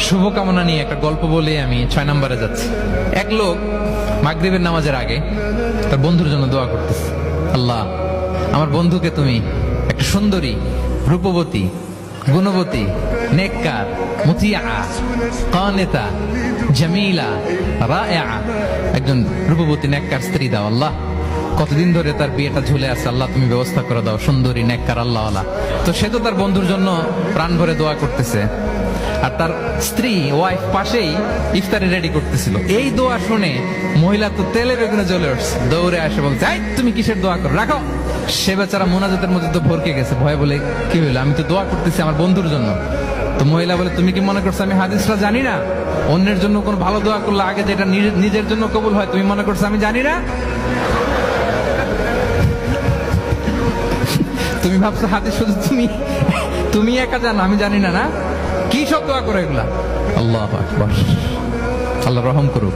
শুভকামনা নিয়ে একটা গল্প বলে আমি 6 নম্বরে যাচ্ছি। এক লোক মাগরিবের নামাজের আগে তার বন্ধুর জন্য দোয়া করতেছে, আল্লাহ আমার বন্ধুকে তুমি একটা সুন্দরী, রূপবতী, গুণবতী, নেককার, মুতিয়া, কানেতা, জামিলা, রায়েআ একজন রূপবতী নেককার স্ত্রী দাও আল্লাহ। কতদিন ধরে তার বিয়েটা ঝুলে আছে, আল্লাহ তুমি ব্যবস্থা করে দাও, সুন্দরী, নেককার, আল্লাহ আল্লাহ। তো সে তো তার বন্ধুর জন্য প্রাণ ভরে দোয়া করতেছে, আর তার স্ত্রী ওয়াইফ পাশেই ইফতারি রেডি করতেছিল। এই দোয়া শুনে মহিলা তো তেলে বেগুনে জ্বলে উঠছে, দৌড়ে আসে বলছে, এই তুমি কিসের দোয়া করো, রাখো। সে বেচারা মোনাজাতের মধ্যে তো ভরকে গেছে, ভয় বলে কি হইলো, আমি তো দোয়া করতেছি আমার বন্ধুর জন্য। তো মহিলা বলে, তুমি কি মনে করছো আমি হাদিসটা জানি না? অন্যের জন্য কোন ভালো দোয়া করলে আগে যেটা নিজের জন্য কবুল হয়, তুমি মনে করছো আমি জানি না? তুমি ভাবছো হাদিস শুধু তুমি একা জানো, আমি জানি না? না, কি সব দোয়া করো এগুলা? আল্লাহু আকবার, আল্লাহ রহম করুক।